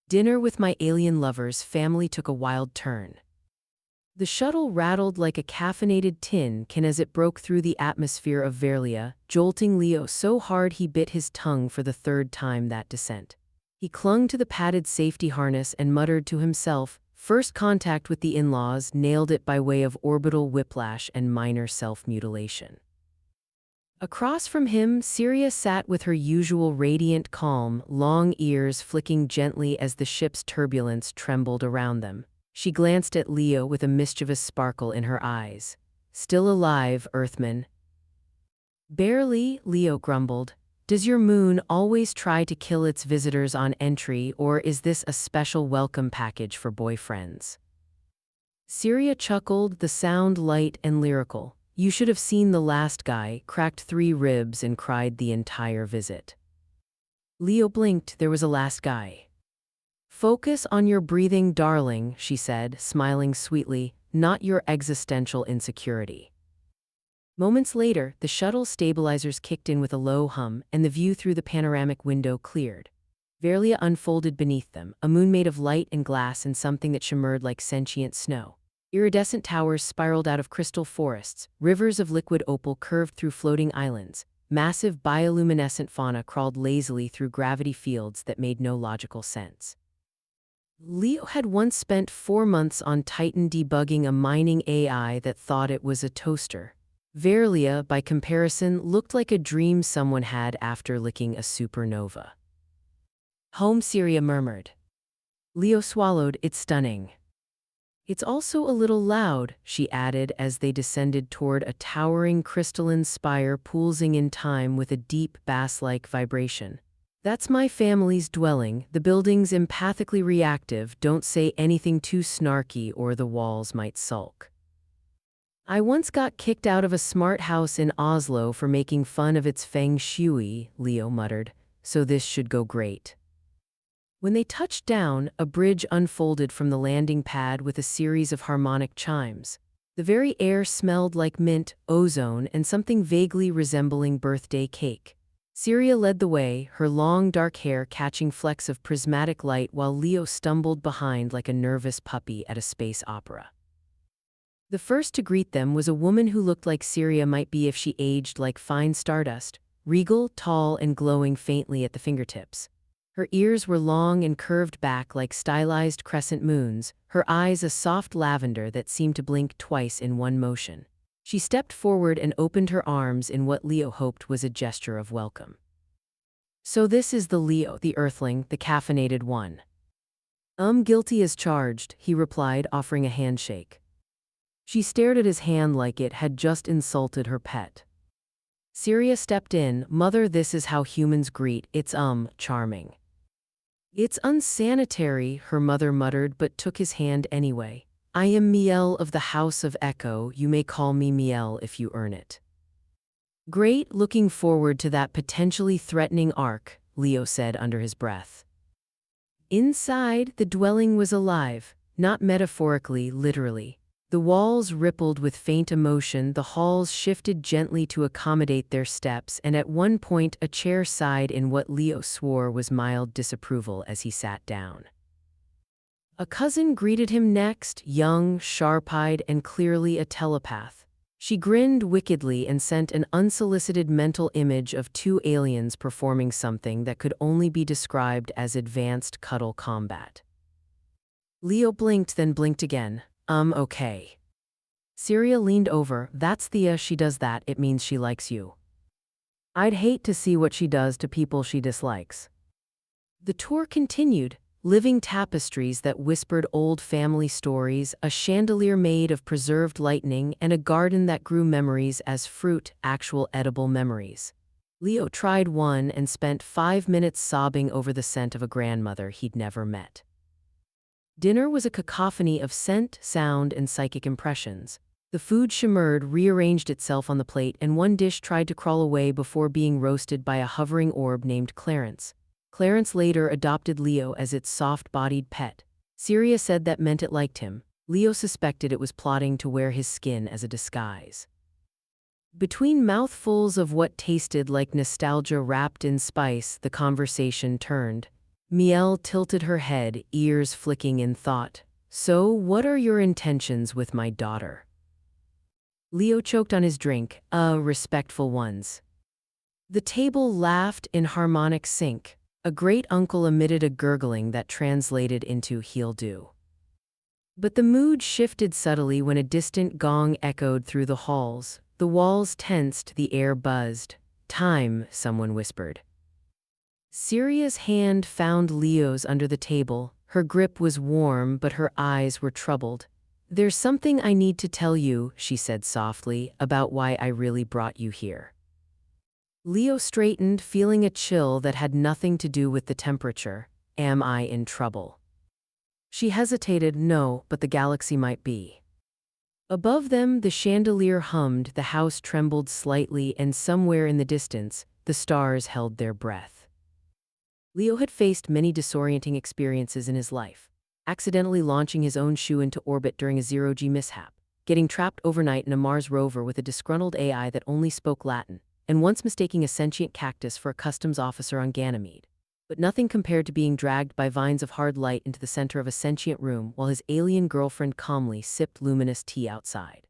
Dinner with my alien lover's family took a wild turn. The shuttle rattled like a caffeinated tin can as it broke through the atmosphere of Verlia, jolting Leo so hard he bit his tongue for the third time that descent. He clung to the padded safety harness and muttered to himself, first contact with the in-laws nailed it by way of orbital whiplash and minor self-mutilation. Across from him, Syria sat with her usual radiant calm, long ears flicking gently as the ship's turbulence trembled around them. She glanced at Leo with a mischievous sparkle in her eyes. "Still alive, Earthman?" "Barely," Leo grumbled. "Does your moon always try to kill its visitors on entry, or is this a special welcome package for boyfriends?" Syria chuckled, the sound light and lyrical. "You should have seen the last guy, cracked 3 ribs and cried the entire visit." Leo blinked. There was a last guy. "Focus on your breathing, darling," she said, smiling sweetly, "not your existential insecurity." Moments later, the shuttle stabilizers kicked in with a low hum, and the view through the panoramic window cleared. Verlia unfolded beneath them, a moon made of light and glass and something that shimmered like sentient snow. Iridescent towers spiraled out of crystal forests, rivers of liquid opal curved through floating islands, massive bioluminescent fauna crawled lazily through gravity fields that made no logical sense. Leo had once spent 4 months on Titan debugging a mining AI that thought it was a toaster. Verlia, by comparison, looked like a dream someone had after licking a supernova. "Home," Syria murmured. Leo swallowed. "It's stunning." "It's also a little loud," she added as they descended toward a towering crystalline spire pulsing in time with a deep bass-like vibration. "That's my family's dwelling. The building's empathically reactive. Don't say anything too snarky or the walls might sulk." "I once got kicked out of a smart house in Oslo for making fun of its feng shui," Leo muttered, "so this should go great." When they touched down, a bridge unfolded from the landing pad with a series of harmonic chimes. The very air smelled like mint, ozone, and something vaguely resembling birthday cake. Syria led the way, her long dark hair catching flecks of prismatic light while Leo stumbled behind like a nervous puppy at a space opera. The first to greet them was a woman who looked like Syria might be if she aged like fine stardust, regal, tall, and glowing faintly at the fingertips. Her ears were long and curved back like stylized crescent moons, her eyes a soft lavender that seemed to blink twice in one motion. She stepped forward and opened her arms in what Leo hoped was a gesture of welcome. "So this is the Leo, the Earthling, the caffeinated one." Guilty as charged," he replied, offering a handshake. She stared at his hand like it had just insulted her pet. Syria stepped in. "Mother, this is how humans greet. It's charming." "It's unsanitary," her mother muttered, but took his hand anyway. "I am Miel of the House of Echo. You may call me Miel if you earn it." "Great, looking forward to that potentially threatening arc," Leo said under his breath. Inside, the dwelling was alive, not metaphorically, literally. The walls rippled with faint emotion, the halls shifted gently to accommodate their steps, and at one point a chair sighed in what Leo swore was mild disapproval as he sat down. A cousin greeted him next, young, sharp-eyed, and clearly a telepath. She grinned wickedly and sent an unsolicited mental image of 2 aliens performing something that could only be described as advanced cuddle combat. Leo blinked, then blinked again. Okay." Syria leaned over. "That's Thea, she does that, it means she likes you." "I'd hate to see what she does to people she dislikes." The tour continued, living tapestries that whispered old family stories, a chandelier made of preserved lightning, and a garden that grew memories as fruit, actual edible memories. Leo tried one and spent 5 minutes sobbing over the scent of a grandmother he'd never met. Dinner was a cacophony of scent, sound, and psychic impressions. The food shimmered, rearranged itself on the plate, and one dish tried to crawl away before being roasted by a hovering orb named Clarence. Clarence later adopted Leo as its soft-bodied pet. Syria said that meant it liked him. Leo suspected it was plotting to wear his skin as a disguise. Between mouthfuls of what tasted like nostalgia wrapped in spice, the conversation turned. Miel tilted her head, ears flicking in thought. So, what are your intentions with my daughter? Leo choked on his drink, respectful ones. The table laughed in harmonic sync. A great uncle emitted a gurgling that translated into "he'll do." But the mood shifted subtly when a distant gong echoed through the halls. The walls tensed, the air buzzed. "Time," someone whispered. Syria's hand found Leo's under the table. Her grip was warm, but her eyes were troubled. "There's something I need to tell you," she said softly, "about why I really brought you here." Leo straightened, feeling a chill that had nothing to do with the temperature. "Am I in trouble?" She hesitated. "No, but the galaxy might be." Above them, the chandelier hummed, the house trembled slightly, and somewhere in the distance, the stars held their breath. Leo had faced many disorienting experiences in his life. Accidentally launching his own shoe into orbit during a zero-G mishap, getting trapped overnight in a Mars rover with a disgruntled AI that only spoke Latin, and once mistaking a sentient cactus for a customs officer on Ganymede. But nothing compared to being dragged by vines of hard light into the center of a sentient room while his alien girlfriend calmly sipped luminous tea outside.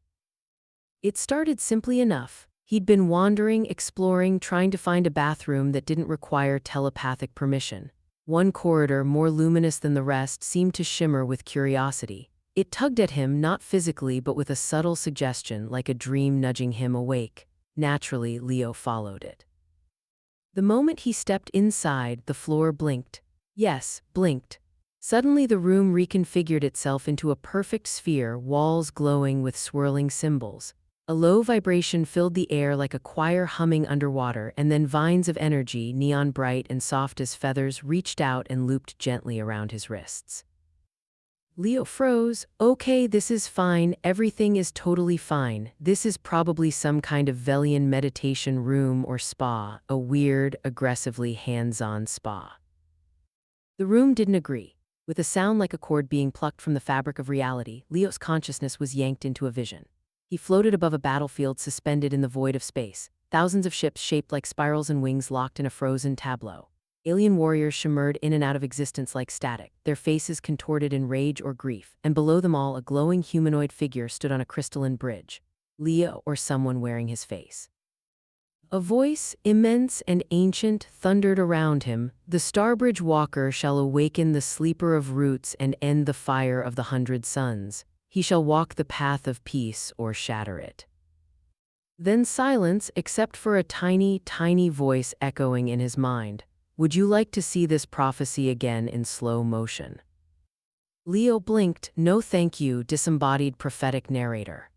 It started simply enough. He'd been wandering, exploring, trying to find a bathroom that didn't require telepathic permission. One corridor, more luminous than the rest, seemed to shimmer with curiosity. It tugged at him, not physically but with a subtle suggestion, like a dream nudging him awake. Naturally, Leo followed it. The moment he stepped inside, the floor blinked. Yes, blinked. Suddenly the room reconfigured itself into a perfect sphere, walls glowing with swirling symbols. A low vibration filled the air like a choir humming underwater, and then vines of energy, neon bright and soft as feathers, reached out and looped gently around his wrists. Leo froze. "Okay, this is fine. Everything is totally fine. This is probably some kind of Velian meditation room or spa, a weird, aggressively hands-on spa." The room didn't agree. With a sound like a cord being plucked from the fabric of reality, Leo's consciousness was yanked into a vision. He floated above a battlefield suspended in the void of space, thousands of ships shaped like spirals and wings locked in a frozen tableau. Alien warriors shimmered in and out of existence like static, their faces contorted in rage or grief, and below them all a glowing humanoid figure stood on a crystalline bridge. Leo, or someone wearing his face. A voice, immense and ancient, thundered around him. "The Starbridge Walker shall awaken the sleeper of roots and end the fire of the 100 suns. He shall walk the path of peace or shatter it." Then silence, except for a tiny, tiny voice echoing in his mind. "Would you like to see this prophecy again in slow motion?" Leo blinked. "No thank you, disembodied prophetic narrator."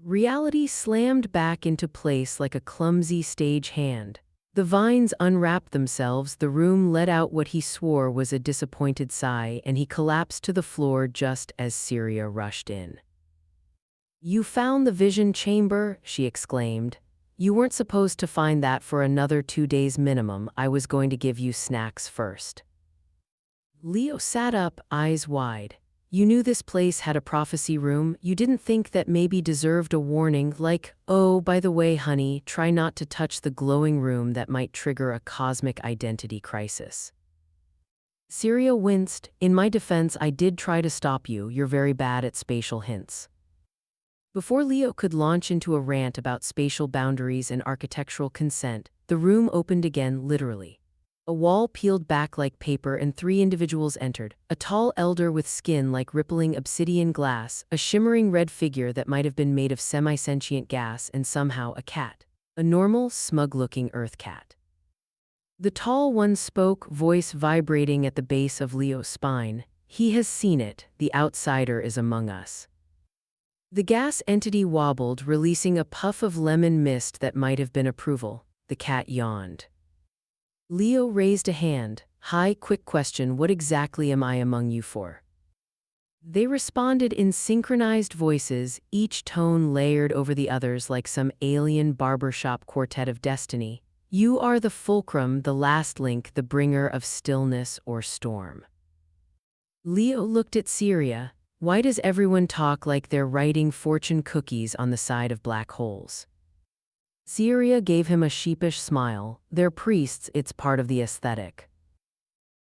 Reality slammed back into place like a clumsy stage hand. The vines unwrapped themselves, the room let out what he swore was a disappointed sigh, and he collapsed to the floor just as Syria rushed in. "You found the vision chamber?" she exclaimed. "You weren't supposed to find that for another 2 days minimum. I was going to give you snacks first." Leo sat up, eyes wide. "You knew this place had a prophecy room. You didn't think that maybe deserved a warning, like, 'Oh, by the way, honey, try not to touch the glowing room that might trigger a cosmic identity crisis.'" Syria winced. "In my defense, I did try to stop you. You're very bad at spatial hints." Before Leo could launch into a rant about spatial boundaries and architectural consent, the room opened again, literally. A wall peeled back like paper and 3 individuals entered, a tall elder with skin like rippling obsidian glass, a shimmering red figure that might have been made of semi-sentient gas, and somehow a cat. A normal, smug-looking earth cat. The tall one spoke, voice vibrating at the base of Leo's spine. "He has seen it. The outsider is among us." The gas entity wobbled, releasing a puff of lemon mist that might have been approval. The cat yawned. Leo raised a hand. "Hi, quick question. What exactly am I among you for?" They responded in synchronized voices, each tone layered over the others like some alien barbershop quartet of destiny. "You are the fulcrum, the last link, the bringer of stillness or storm." Leo looked at Syria. "Why does everyone talk like they're writing fortune cookies on the side of black holes?" Syria gave him a sheepish smile. "They're priests, it's part of the aesthetic."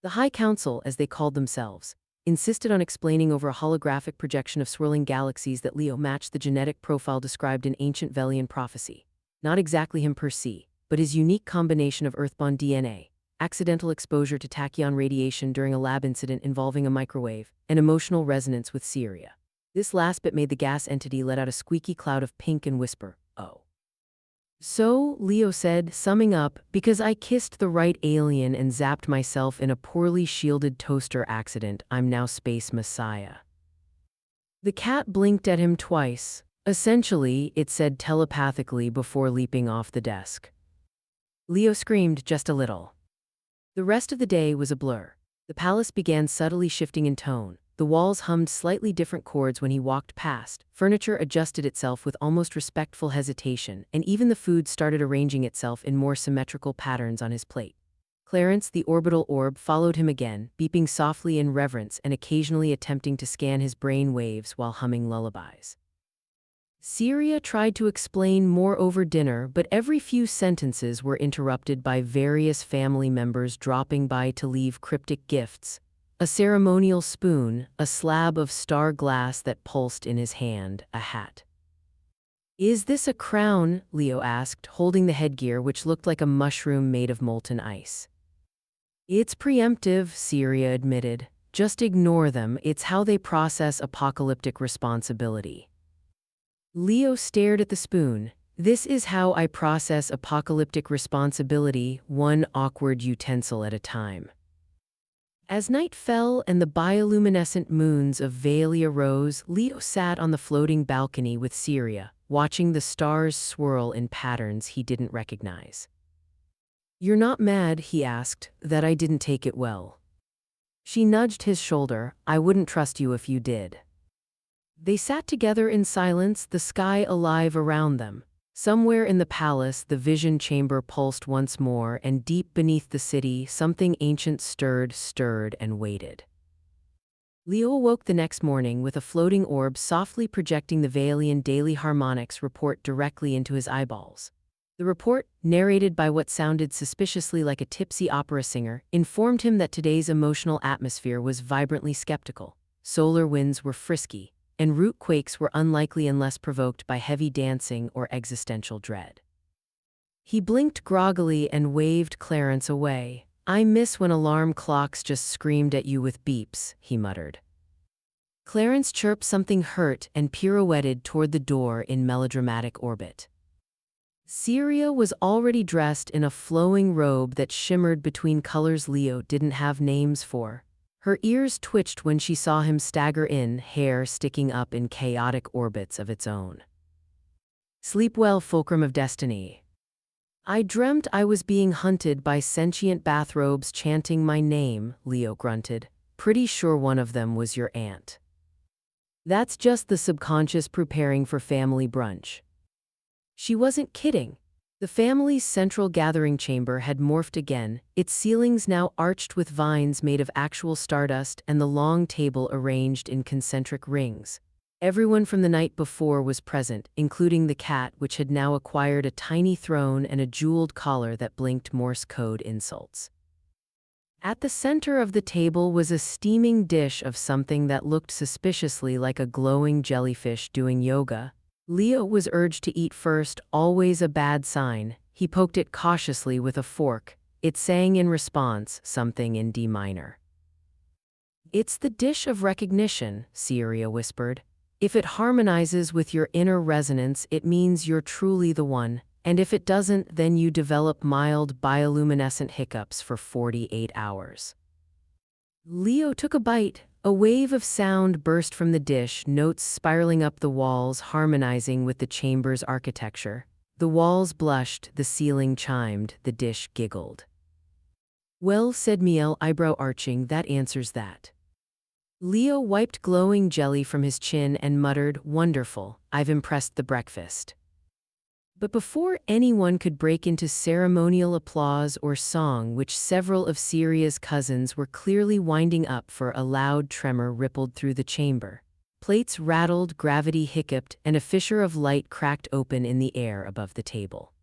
The High Council, as they called themselves, insisted on explaining over a holographic projection of swirling galaxies that Leo matched the genetic profile described in ancient Velian prophecy. Not exactly him per se, but his unique combination of Earthbound DNA, accidental exposure to tachyon radiation during a lab incident involving a microwave, and emotional resonance with Syria. This last bit made the gas entity let out a squeaky cloud of pink and whisper, "Oh." "So," Leo said, summing up, "because I kissed the right alien and zapped myself in a poorly shielded toaster accident, I'm now Space Messiah." The cat blinked at him twice. "Essentially," it said telepathically before leaping off the desk. Leo screamed just a little. The rest of the day was a blur. The palace began subtly shifting in tone. The walls hummed slightly different chords when he walked past, furniture adjusted itself with almost respectful hesitation, and even the food started arranging itself in more symmetrical patterns on his plate. Clarence, the orbital orb, followed him again, beeping softly in reverence and occasionally attempting to scan his brain waves while humming lullabies. Syria tried to explain more over dinner, but every few sentences were interrupted by various family members dropping by to leave cryptic gifts. A ceremonial spoon, a slab of star glass that pulsed in his hand, a hat. "Is this a crown?" Leo asked, holding the headgear which looked like a mushroom made of molten ice. "It's preemptive," Syria admitted. "Just ignore them, it's how they process apocalyptic responsibility." Leo stared at the spoon. "This is how I process apocalyptic responsibility, one awkward utensil at a time." As night fell and the bioluminescent moons of Valia rose, Leo sat on the floating balcony with Syria, watching the stars swirl in patterns he didn't recognize. "You're not mad," he asked, "that I didn't take it well?" She nudged his shoulder. "I wouldn't trust you if you did." They sat together in silence, the sky alive around them. Somewhere in the palace, the vision chamber pulsed once more, and deep beneath the city, something ancient stirred, and waited. Leo awoke the next morning with a floating orb softly projecting the Valian daily harmonics report directly into his eyeballs. The report, narrated by what sounded suspiciously like a tipsy opera singer, informed him that today's emotional atmosphere was vibrantly skeptical. Solar winds were frisky, and root quakes were unlikely unless provoked by heavy dancing or existential dread. He blinked groggily and waved Clarence away. "I miss when alarm clocks just screamed at you with beeps," he muttered. Clarence chirped something hurt and pirouetted toward the door in melodramatic orbit. Syria was already dressed in a flowing robe that shimmered between colors Leo didn't have names for. Her ears twitched when she saw him stagger in, hair sticking up in chaotic orbits of its own. "Sleep well, fulcrum of destiny." "I dreamt I was being hunted by sentient bathrobes chanting my name," Leo grunted. "Pretty sure one of them was your aunt." "That's just the subconscious preparing for family brunch." She wasn't kidding. The family's central gathering chamber had morphed again, its ceilings now arched with vines made of actual stardust and the long table arranged in concentric rings. Everyone from the night before was present, including the cat, which had now acquired a tiny throne and a jeweled collar that blinked Morse code insults. At the center of the table was a steaming dish of something that looked suspiciously like a glowing jellyfish doing yoga. Leo was urged to eat first, always a bad sign. He poked it cautiously with a fork. It sang in response, something in D minor. "It's the dish of recognition," Syria whispered. "If it harmonizes with your inner resonance, it means you're truly the one, and if it doesn't, then you develop mild bioluminescent hiccups for 48 hours. Leo took a bite. A wave of sound burst from the dish, notes spiraling up the walls, harmonizing with the chamber's architecture. The walls blushed, the ceiling chimed, the dish giggled. "Well," said Miel, eyebrow arching, "that answers that." Leo wiped glowing jelly from his chin and muttered, "Wonderful, I've impressed the breakfast." But before anyone could break into ceremonial applause or song, which several of Syria's cousins were clearly winding up for, a loud tremor rippled through the chamber. Plates rattled, gravity hiccuped, and a fissure of light cracked open in the air above the table.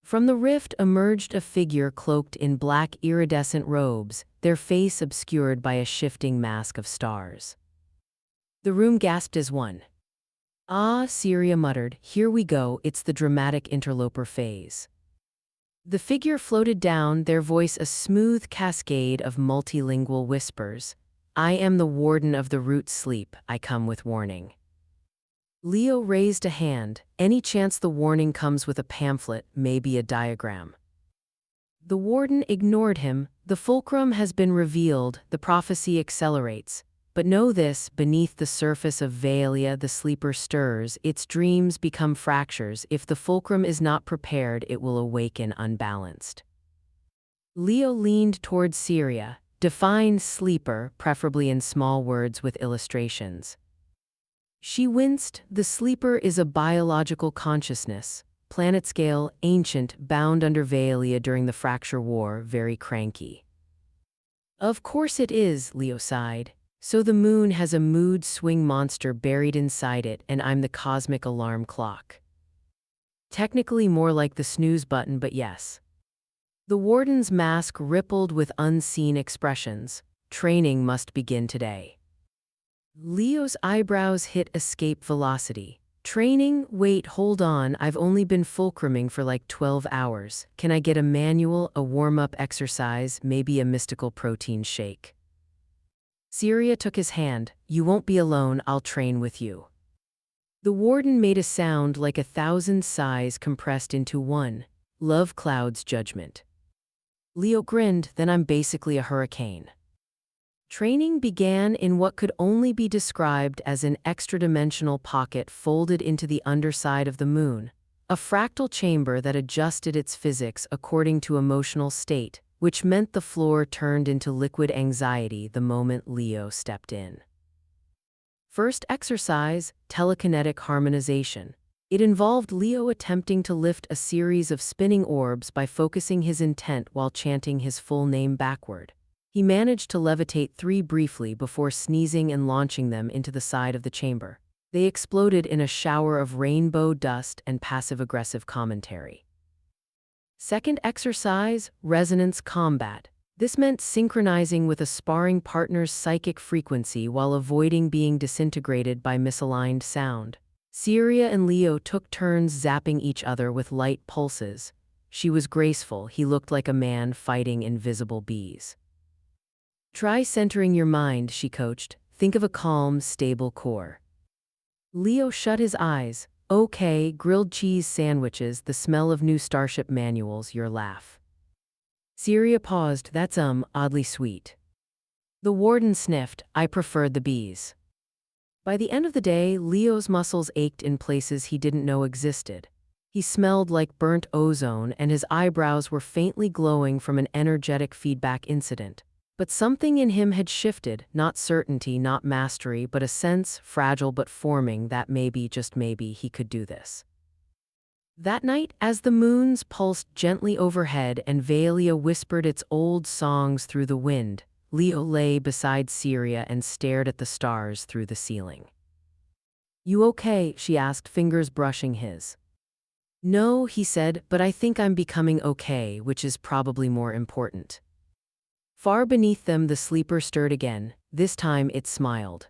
From the rift emerged a figure cloaked in black iridescent robes, their face obscured by a shifting mask of stars. The room gasped as one. "Ah," Syria muttered, "here we go, it's the dramatic interloper phase." The figure floated down, their voice a smooth cascade of multilingual whispers. "I am the warden of the root sleep, I come with warning." Leo raised a hand. "Any chance the warning comes with a pamphlet, maybe a diagram?" The warden ignored him. "The fulcrum has been revealed, the prophecy accelerates. But know this, beneath the surface of Valia the sleeper stirs, its dreams become fractures. If the fulcrum is not prepared, it will awaken unbalanced." Leo leaned toward Syria. "Define sleeper, preferably in small words with illustrations." She winced. "The sleeper is a biological consciousness, planet-scale, ancient, bound under Valia during the Fracture War, very cranky." "Of course it is," Leo sighed. "So the moon has a mood swing monster buried inside it, and I'm the cosmic alarm clock." "Technically more like the snooze button, but yes." The warden's mask rippled with unseen expressions. "Training must begin today." Leo's eyebrows hit escape velocity. "Training? Wait, hold on, I've only been fulcruming for like 12 hours. Can I get a manual, a warm-up exercise, maybe a mystical protein shake?" Syria took his hand. "You won't be alone, I'll train with you." The warden made a sound like 1,000 sighs compressed into one. "Love clouds judgment." Leo grinned. "Then I'm basically a hurricane." Training began in what could only be described as an extra-dimensional pocket folded into the underside of the moon, a fractal chamber that adjusted its physics according to emotional state, which meant the floor turned into liquid anxiety the moment Leo stepped in. First exercise, telekinetic harmonization. It involved Leo attempting to lift a series of spinning orbs by focusing his intent while chanting his full name backward. He managed to levitate 3 briefly before sneezing and launching them into the side of the chamber. They exploded in a shower of rainbow dust and passive-aggressive commentary. Second exercise, resonance combat. This meant synchronizing with a sparring partner's psychic frequency while avoiding being disintegrated by misaligned sound. Syria and Leo took turns zapping each other with light pulses. She was graceful, he looked like a man fighting invisible bees. "Try centering your mind," she coached. "Think of a calm, stable core." Leo shut his eyes. "Okay, grilled cheese sandwiches, the smell of new Starship manuals, your laugh." Syria paused. "That's oddly sweet." The warden sniffed. "I preferred the bees." By the end of the day, Leo's muscles ached in places he didn't know existed. He smelled like burnt ozone, and his eyebrows were faintly glowing from an energetic feedback incident. But something in him had shifted, not certainty, not mastery, but a sense, fragile but forming, that maybe, just maybe, he could do this. That night, as the moons pulsed gently overhead and Valia whispered its old songs through the wind, Leo lay beside Syria and stared at the stars through the ceiling. "You okay?" she asked, fingers brushing his. "No," he said, "but I think I'm becoming okay, which is probably more important." Far beneath them the sleeper stirred again. This time it smiled.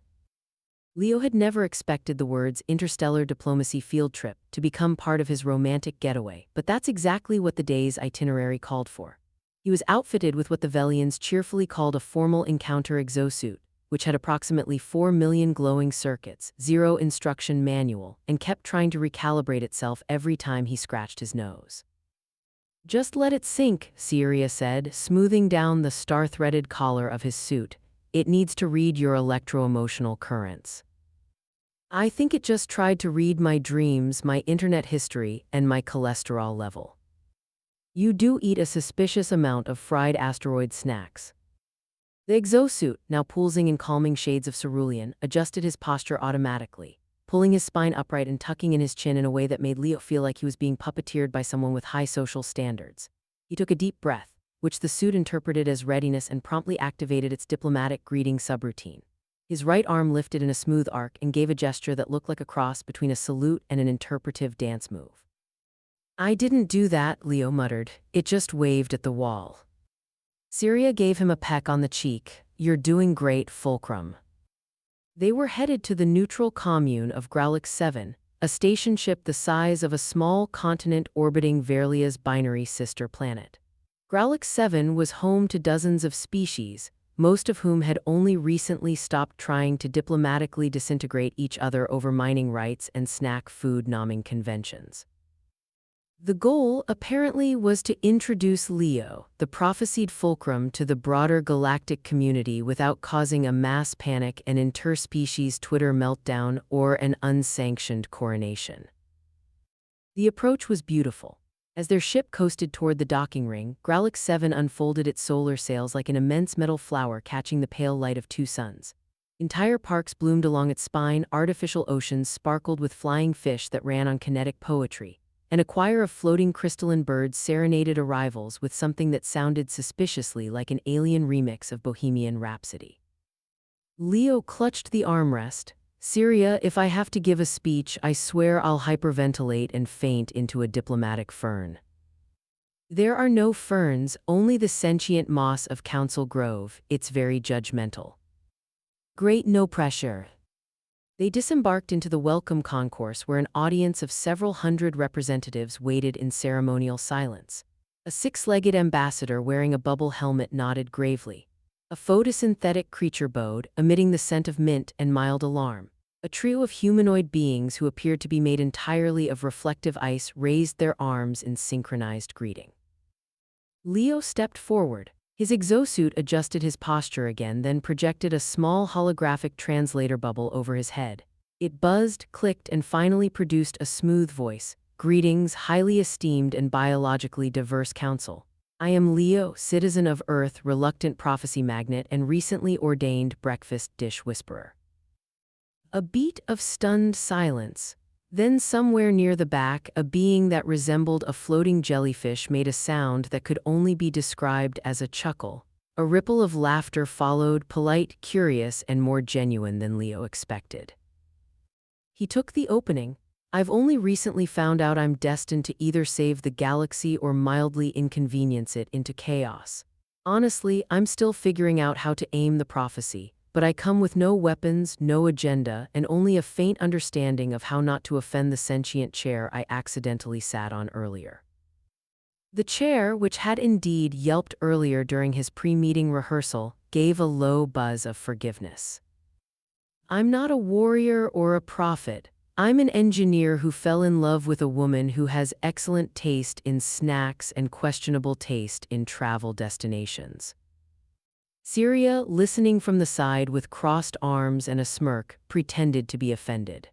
Leo had never expected the words "interstellar diplomacy field trip" to become part of his romantic getaway, but that's exactly what the day's itinerary called for. He was outfitted with what the Velians cheerfully called a formal encounter exosuit, which had approximately 4 million glowing circuits, 0 instruction manual, and kept trying to recalibrate itself every time he scratched his nose. "Just let it sink," Syria said, smoothing down the star-threaded collar of his suit. "It needs to read your electro-emotional currents." "I think it just tried to read my dreams, my internet history, and my cholesterol level." "You do eat a suspicious amount of fried asteroid snacks." The exosuit, now pulsing in calming shades of cerulean, adjusted his posture automatically, pulling his spine upright and tucking in his chin in a way that made Leo feel like he was being puppeteered by someone with high social standards. He took a deep breath, which the suit interpreted as readiness, and promptly activated its diplomatic greeting subroutine. His right arm lifted in a smooth arc and gave a gesture that looked like a cross between a salute and an interpretive dance move. I didn't do that, Leo muttered. It just waved at the wall. Syria gave him a peck on the cheek. You're doing great, Fulcrum. They were headed to the neutral commune of Growlix 7, a station ship the size of a small continent orbiting Verlia's binary sister planet. Growlix 7 was home to dozens of species, most of whom had only recently stopped trying to diplomatically disintegrate each other over mining rights and snack food nomming conventions. The goal, apparently, was to introduce Leo, the prophesied fulcrum, to the broader galactic community without causing a mass panic, an interspecies Twitter meltdown, or an unsanctioned coronation. The approach was beautiful. As their ship coasted toward the docking ring, Growlix 7 unfolded its solar sails like an immense metal flower catching the pale light of two suns. Entire parks bloomed along its spine, artificial oceans sparkled with flying fish that ran on kinetic poetry, and a choir of floating crystalline birds serenaded arrivals with something that sounded suspiciously like an alien remix of Bohemian Rhapsody. Leo clutched the armrest. Syria, if I have to give a speech, I swear I'll hyperventilate and faint into a diplomatic fern. There are no ferns, only the sentient moss of Council Grove. It's very judgmental. Great, no pressure. They disembarked into the welcome concourse where an audience of several hundred representatives waited in ceremonial silence. A six-legged ambassador wearing a bubble helmet nodded gravely. A photosynthetic creature bowed, emitting the scent of mint and mild alarm. A trio of humanoid beings who appeared to be made entirely of reflective ice raised their arms in synchronized greeting. Leo stepped forward. His exosuit adjusted his posture again, then projected a small holographic translator bubble over his head. It buzzed, clicked, and finally produced a smooth voice. Greetings, highly esteemed and biologically diverse council. I am Leo, citizen of Earth, reluctant prophecy magnet, and recently ordained breakfast dish whisperer. A beat of stunned silence. Then somewhere near the back, a being that resembled a floating jellyfish made a sound that could only be described as a chuckle. A ripple of laughter followed, polite, curious, and more genuine than Leo expected. He took the opening. I've only recently found out I'm destined to either save the galaxy or mildly inconvenience it into chaos. Honestly, I'm still figuring out how to aim the prophecy, but I come with no weapons, no agenda, and only a faint understanding of how not to offend the sentient chair I accidentally sat on earlier. The chair, which had indeed yelped earlier during his pre-meeting rehearsal, gave a low buzz of forgiveness. I'm not a warrior or a prophet. I'm an engineer who fell in love with a woman who has excellent taste in snacks and questionable taste in travel destinations. Syria, listening from the side with crossed arms and a smirk, pretended to be offended.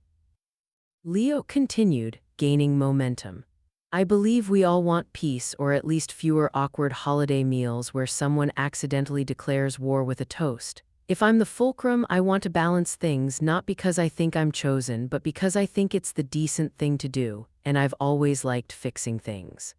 Leo continued, gaining momentum. I believe we all want peace, or at least fewer awkward holiday meals where someone accidentally declares war with a toast. If I'm the fulcrum, I want to balance things, not because I think I'm chosen, but because I think it's the decent thing to do, and I've always liked fixing things.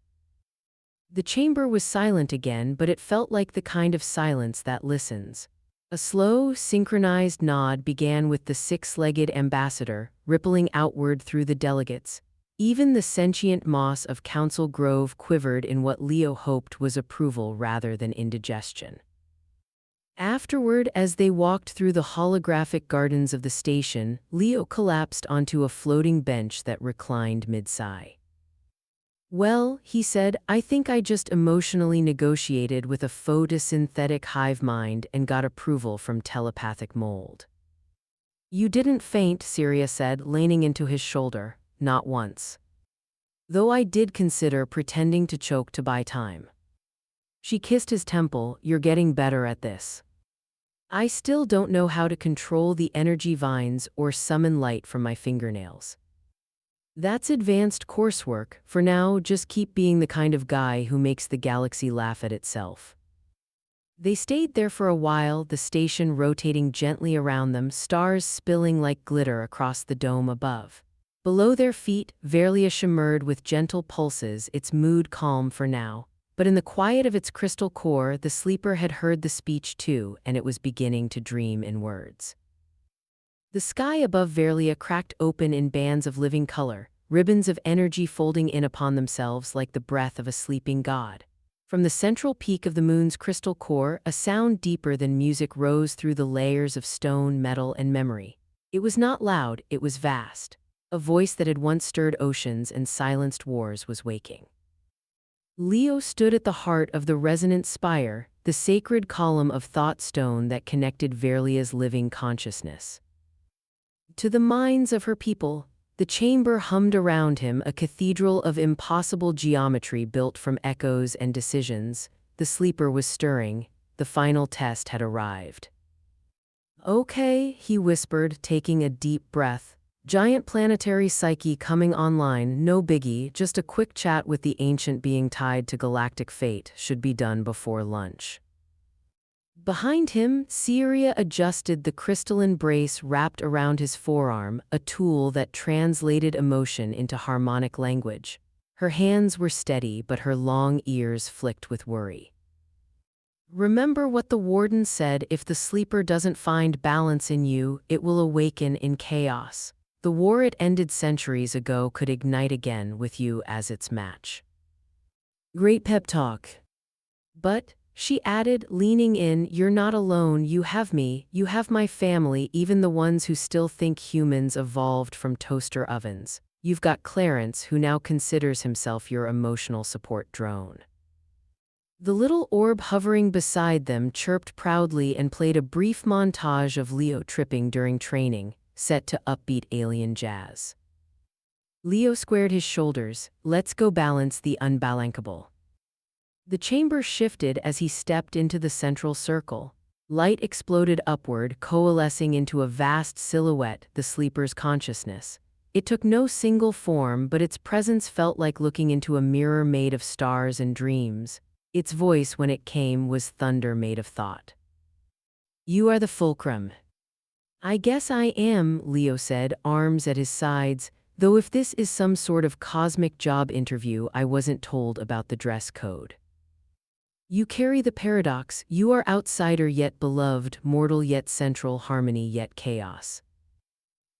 The chamber was silent again, but it felt like the kind of silence that listens. A slow, synchronized nod began with the six-legged ambassador, rippling outward through the delegates. Even the sentient moss of Council Grove quivered in what Leo hoped was approval rather than indigestion. Afterward, as they walked through the holographic gardens of the station, Leo collapsed onto a floating bench that reclined mid-sigh. Well, he said, I think I just emotionally negotiated with a photosynthetic hive mind and got approval from telepathic mold. You didn't faint, Syria said, leaning into his shoulder. Not once. Though I did consider pretending to choke to buy time. She kissed his temple. You're getting better at this. I still don't know how to control the energy vines or summon light from my fingernails. That's advanced coursework. For now, just keep being the kind of guy who makes the galaxy laugh at itself. They stayed there for a while, the station rotating gently around them, stars spilling like glitter across the dome above. Below their feet, Verlia shimmered with gentle pulses, its mood calm for now. But in the quiet of its crystal core, the sleeper had heard the speech too, and it was beginning to dream in words. The sky above Verlia cracked open in bands of living color, ribbons of energy folding in upon themselves like the breath of a sleeping god. From the central peak of the moon's crystal core, a sound deeper than music rose through the layers of stone, metal, and memory. It was not loud, it was vast. A voice that had once stirred oceans and silenced wars was waking. Leo stood at the heart of the resonant spire, the sacred column of thought stone that connected Verlia's living consciousness. To the minds of her people, the chamber hummed around him, a cathedral of impossible geometry built from echoes and decisions. The sleeper was stirring. The final test had arrived. "Okay," he whispered, taking a deep breath. "Giant planetary psyche coming online, no biggie, just a quick chat with the ancient being tied to galactic fate, should be done before lunch." Behind him, Syria adjusted the crystalline brace wrapped around his forearm, a tool that translated emotion into harmonic language. Her hands were steady, but her long ears flicked with worry. "Remember what the warden said, if the sleeper doesn't find balance in you, it will awaken in chaos. The war it ended centuries ago could ignite again with you as its match." Great pep talk. "But," she added, leaning in, "you're not alone, you have me, you have my family, even the ones who still think humans evolved from toaster ovens. You've got Clarence, who now considers himself your emotional support drone." The little orb hovering beside them chirped proudly and played a brief montage of Leo tripping during training, set to upbeat alien jazz. Leo squared his shoulders. "Let's go balance the unbalancable." The chamber shifted as he stepped into the central circle. Light exploded upward, coalescing into a vast silhouette, the sleeper's consciousness. It took no single form, but its presence felt like looking into a mirror made of stars and dreams. Its voice, when it came, was thunder made of thought. "You are the fulcrum." "I guess I am," Leo said, arms at his sides, "though if this is some sort of cosmic job interview, I wasn't told about the dress code." "You carry the paradox, you are outsider yet beloved, mortal yet central, harmony yet chaos."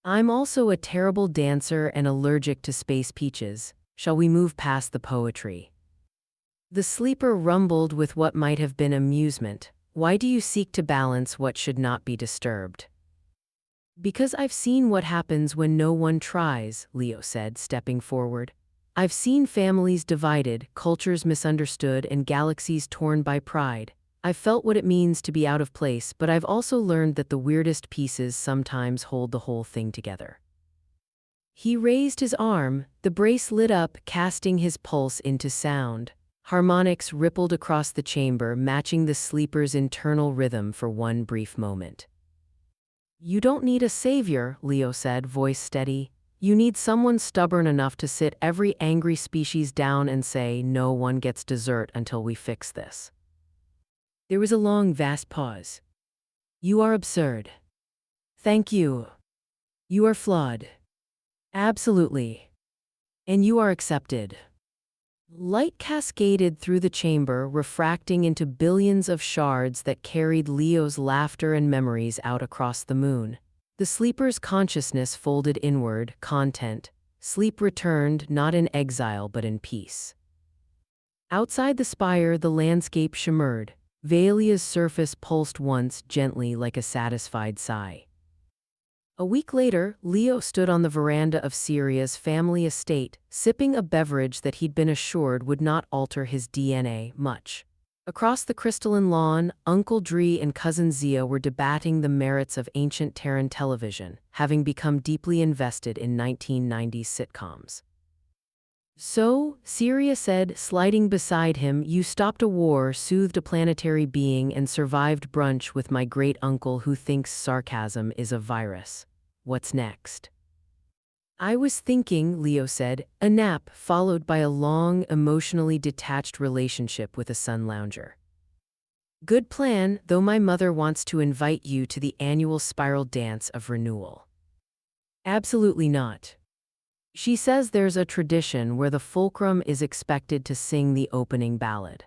"I'm also a terrible dancer and allergic to space peaches. Shall we move past the poetry?" The sleeper rumbled with what might have been amusement. "Why do you seek to balance what should not be disturbed?" "Because I've seen what happens when no one tries," Leo said, stepping forward. "I've seen families divided, cultures misunderstood, and galaxies torn by pride. I've felt what it means to be out of place, but I've also learned that the weirdest pieces sometimes hold the whole thing together." He raised his arm, the brace lit up, casting his pulse into sound. Harmonics rippled across the chamber, matching the sleeper's internal rhythm for one brief moment. "You don't need a savior," Leo said, voice steady. "You need someone stubborn enough to sit every angry species down and say, no one gets dessert until we fix this." There was a long, vast pause. "You are absurd." "Thank you." "You are flawed." "Absolutely." "And you are accepted." Light cascaded through the chamber, refracting into billions of shards that carried Leo's laughter and memories out across the moon. The sleeper's consciousness folded inward, content. Sleep returned, not in exile but in peace. Outside the spire, the landscape shimmered. Valia's surface pulsed once, gently like a satisfied sigh. A week later, Leo stood on the veranda of Syria's family estate, sipping a beverage that he'd been assured would not alter his DNA much. Across the crystalline lawn, Uncle Dree and Cousin Zia were debating the merits of ancient Terran television, having become deeply invested in 1990s sitcoms. "So," Syria said, sliding beside him, "you stopped a war, soothed a planetary being, and survived brunch with my great-uncle who thinks sarcasm is a virus. What's next?" "I was thinking," Leo said, a nap followed by a long, emotionally detached relationship with a sun lounger. "Good plan, though my mother wants to invite you to the annual spiral dance of renewal." "Absolutely not. She says there's a tradition where the fulcrum is expected to sing the opening ballad."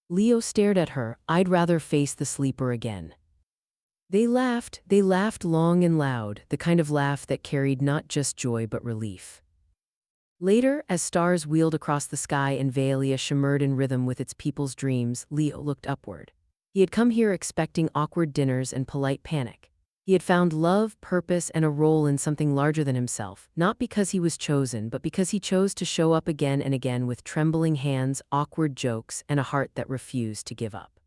Leo stared at her. "I'd rather face the sleeper again." They laughed long and loud, the kind of laugh that carried not just joy but relief. Later, as stars wheeled across the sky and Veolia shimmered in rhythm with its people's dreams, Leo looked upward. He had come here expecting awkward dinners and polite panic. He had found love, purpose, and a role in something larger than himself, not because he was chosen, but because he chose to show up again and again with trembling hands, awkward jokes, and a heart that refused to give up.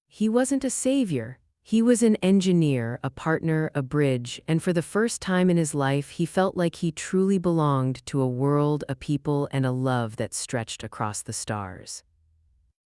He wasn't a savior. He was an engineer, a partner, a bridge, and for the first time in his life, he felt like he truly belonged to a world, a people, and a love that stretched across the stars.